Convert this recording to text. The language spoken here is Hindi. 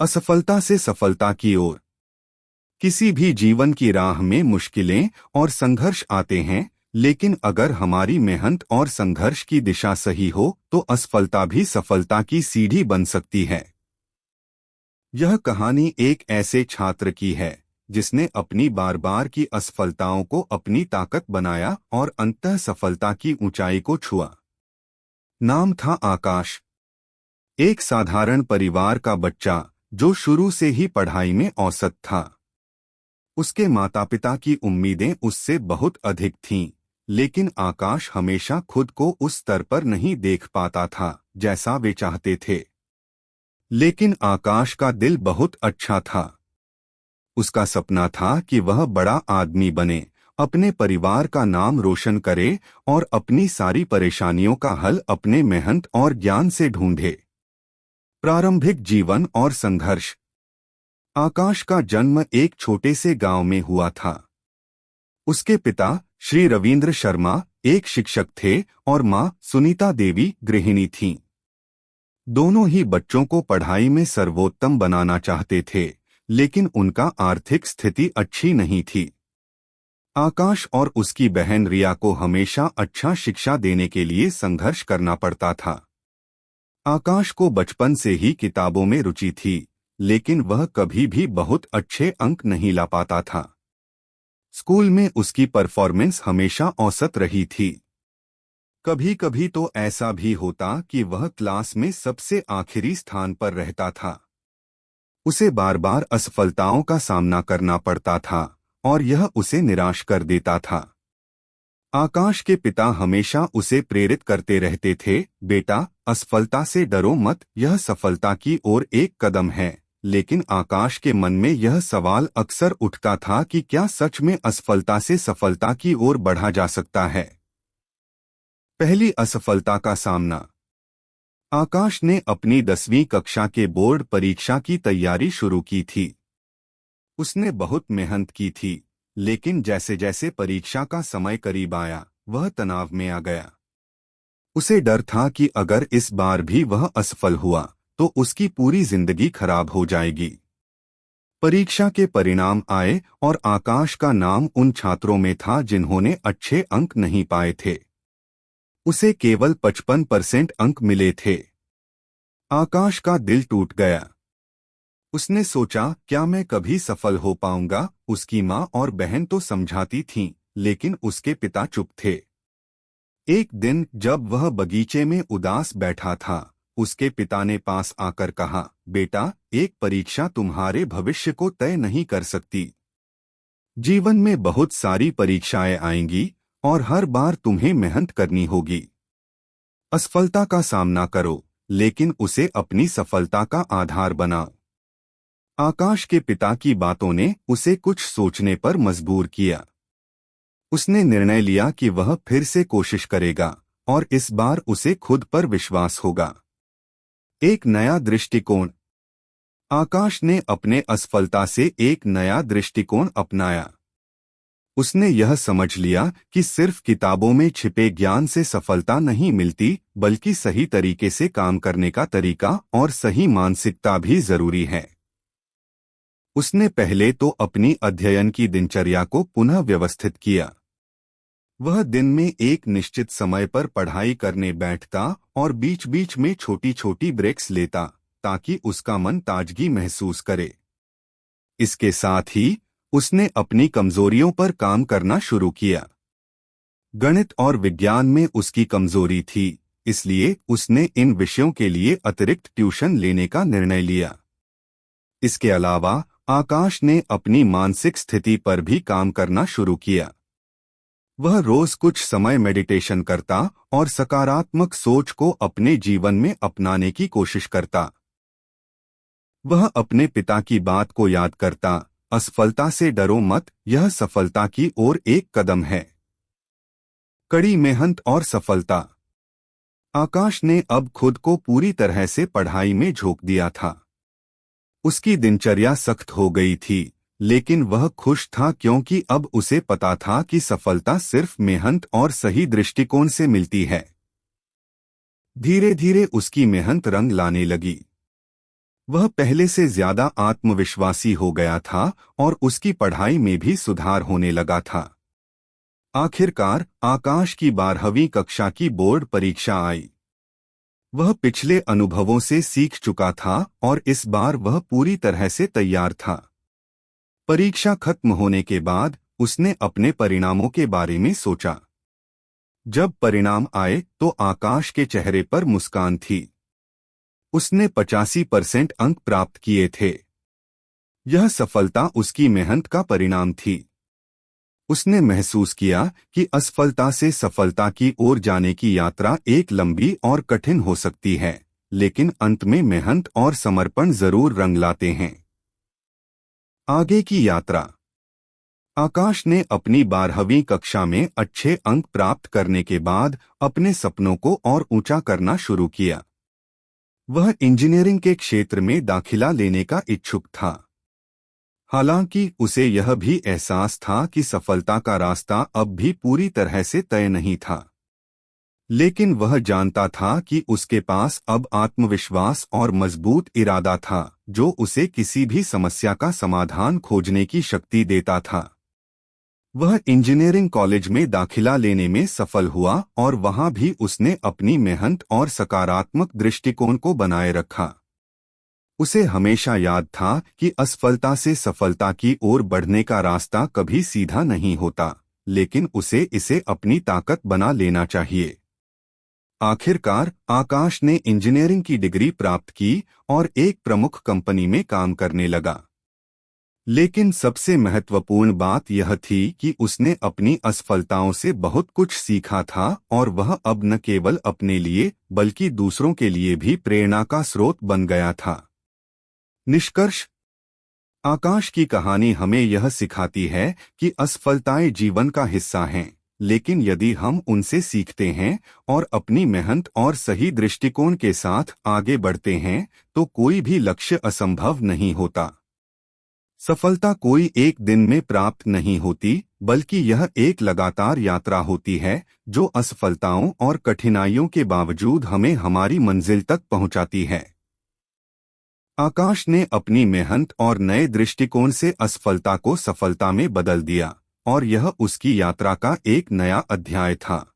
असफलता से सफलता की ओर। किसी भी जीवन की राह में मुश्किलें और संघर्ष आते हैं, लेकिन अगर हमारी मेहनत और संघर्ष की दिशा सही हो तो असफलता भी सफलता की सीढ़ी बन सकती है। यह कहानी एक ऐसे छात्र की है जिसने अपनी बार बार की असफलताओं को अपनी ताकत बनाया और अंततः सफलता की ऊंचाई को छुआ। नाम था आकाश। एक साधारण परिवार का बच्चा जो शुरू से ही पढ़ाई में औसत था। उसके माता पिता की उम्मीदें उससे बहुत अधिक थीं, लेकिन आकाश हमेशा खुद को उस स्तर पर नहीं देख पाता था जैसा वे चाहते थे। लेकिन आकाश का दिल बहुत अच्छा था। उसका सपना था कि वह बड़ा आदमी बने, अपने परिवार का नाम रोशन करे और अपनी सारी परेशानियों का हल अपने मेहनत और ज्ञान से ढूंढे। प्रारंभिक जीवन और संघर्ष। आकाश का जन्म एक छोटे से गांव में हुआ था। उसके पिता श्री रविंद्र शर्मा एक शिक्षक थे और मां सुनीता देवी गृहिणी थीं। दोनों ही बच्चों को पढ़ाई में सर्वोत्तम बनाना चाहते थे, लेकिन उनका आर्थिक स्थिति अच्छी नहीं थी। आकाश और उसकी बहन रिया को हमेशा अच्छा शिक्षा देने के लिए संघर्ष करना पड़ता था। आकाश को बचपन से ही किताबों में रुचि थी, लेकिन वह कभी भी बहुत अच्छे अंक नहीं ला पाता था। स्कूल में उसकी परफॉर्मेंस हमेशा औसत रही थी। कभी कभी तो ऐसा भी होता कि वह क्लास में सबसे आखिरी स्थान पर रहता था। उसे बार बार असफलताओं का सामना करना पड़ता था और यह उसे निराश कर देता था। आकाश के पिता हमेशा उसे प्रेरित करते रहते थे, बेटा, असफलता से डरो मत, यह सफलता की ओर एक कदम है। लेकिन आकाश के मन में यह सवाल अक्सर उठता था कि क्या सच में असफलता से सफलता की ओर बढ़ा जा सकता है। पहली असफलता का सामना। आकाश ने अपनी 10वीं कक्षा के बोर्ड परीक्षा की तैयारी शुरू की थी। उसने बहुत मेहनत की थी, लेकिन जैसे जैसे परीक्षा का समय करीब आया, वह तनाव में आ गया। उसे डर था कि अगर इस बार भी वह असफल हुआ तो उसकी पूरी जिंदगी खराब हो जाएगी। परीक्षा के परिणाम आए और आकाश का नाम उन छात्रों में था जिन्होंने अच्छे अंक नहीं पाए थे। उसे केवल 55% अंक मिले थे। आकाश का दिल टूट गया। उसने सोचा, क्या मैं कभी सफल हो पाऊंगा? उसकी माँ और बहन तो समझाती थीं, लेकिन उसके पिता चुप थे। एक दिन जब वह बगीचे में उदास बैठा था, उसके पिता ने पास आकर कहा, बेटा, एक परीक्षा तुम्हारे भविष्य को तय नहीं कर सकती। जीवन में बहुत सारी परीक्षाएं आएंगी और हर बार तुम्हें मेहनत करनी होगी। असफलता का सामना करो, लेकिन उसे अपनी सफलता का आधार बनाओ। आकाश के पिता की बातों ने उसे कुछ सोचने पर मजबूर किया। उसने निर्णय लिया कि वह फिर से कोशिश करेगा और इस बार उसे खुद पर विश्वास होगा। एक नया दृष्टिकोण। आकाश ने अपने असफलता से एक नया दृष्टिकोण अपनाया। उसने यह समझ लिया कि सिर्फ किताबों में छिपे ज्ञान से सफलता नहीं मिलती, बल्कि सही तरीके से काम करने का तरीका और सही मानसिकता भी जरूरी है। उसने पहले तो अपनी अध्ययन की दिनचर्या को पुनः व्यवस्थित किया। वह दिन में एक निश्चित समय पर पढ़ाई करने बैठता और बीच बीच में छोटी छोटी ब्रेक्स लेता, ताकि उसका मन ताजगी महसूस करे। इसके साथ ही उसने अपनी कमजोरियों पर काम करना शुरू किया। गणित और विज्ञान में उसकी कमजोरी थी, इसलिए उसने इन विषयों के लिए अतिरिक्त ट्यूशन लेने का निर्णय लिया। इसके अलावा आकाश ने अपनी मानसिक स्थिति पर भी काम करना शुरू किया। वह रोज कुछ समय मेडिटेशन करता और सकारात्मक सोच को अपने जीवन में अपनाने की कोशिश करता। वह अपने पिता की बात को याद करता, असफलता से डरो मत, यह सफलता की ओर एक कदम है। कड़ी मेहनत और सफलता। आकाश ने अब खुद को पूरी तरह से पढ़ाई में झोंक दिया था। उसकी दिनचर्या सख्त हो गई थी, लेकिन वह खुश था क्योंकि अब उसे पता था कि सफलता सिर्फ मेहनत और सही दृष्टिकोण से मिलती है। धीरे धीरे उसकी मेहनत रंग लाने लगी। वह पहले से ज्यादा आत्मविश्वासी हो गया था और उसकी पढ़ाई में भी सुधार होने लगा था। आखिरकार आकाश की 12वीं कक्षा की बोर्ड परीक्षा आई। वह पिछले अनुभवों से सीख चुका था और इस बार वह पूरी तरह से तैयार था। परीक्षा खत्म होने के बाद उसने अपने परिणामों के बारे में सोचा। जब परिणाम आए तो आकाश के चेहरे पर मुस्कान थी। उसने 85% अंक प्राप्त किए थे। यह सफलता उसकी मेहनत का परिणाम थी। उसने महसूस किया कि असफलता से सफलता की ओर जाने की यात्रा एक लंबी और कठिन हो सकती है, लेकिन अंत में मेहनत और समर्पण जरूर रंग लाते हैं। आगे की यात्रा। आकाश ने अपनी 12वीं कक्षा में अच्छे अंक प्राप्त करने के बाद अपने सपनों को और ऊंचा करना शुरू किया। वह इंजीनियरिंग के क्षेत्र में दाखिला लेने का इच्छुक था। हालांकि उसे यह भी एहसास था कि सफलता का रास्ता अब भी पूरी तरह से तय नहीं था, लेकिन वह जानता था कि उसके पास अब आत्मविश्वास और मजबूत इरादा था जो उसे किसी भी समस्या का समाधान खोजने की शक्ति देता था। वह इंजीनियरिंग कॉलेज में दाखिला लेने में सफल हुआ और वहां भी उसने अपनी मेहनत और सकारात्मक दृष्टिकोण को बनाए रखा। उसे हमेशा याद था कि असफलता से सफलता की ओर बढ़ने का रास्ता कभी सीधा नहीं होता, लेकिन उसे इसे अपनी ताकत बना लेना चाहिए। आखिरकार आकाश ने इंजीनियरिंग की डिग्री प्राप्त की और एक प्रमुख कंपनी में काम करने लगा। लेकिन सबसे महत्वपूर्ण बात यह थी कि उसने अपनी असफलताओं से बहुत कुछ सीखा था और वह अब न केवल अपने लिए बल्कि दूसरों के लिए भी प्रेरणा का स्रोत बन गया था। निष्कर्ष। आकाश की कहानी हमें यह सिखाती है कि असफलताएं जीवन का हिस्सा हैं, लेकिन यदि हम उनसे सीखते हैं और अपनी मेहनत और सही दृष्टिकोण के साथ आगे बढ़ते हैं तो कोई भी लक्ष्य असंभव नहीं होता। सफलता कोई एक दिन में प्राप्त नहीं होती, बल्कि यह एक लगातार यात्रा होती है जो असफलताओं और कठिनाइयों के बावजूद हमें हमारी मंजिल तक पहुंचाती है। आकाश ने अपनी मेहनत और नए दृष्टिकोण से असफलता को सफलता में बदल दिया और यह उसकी यात्रा का एक नया अध्याय था।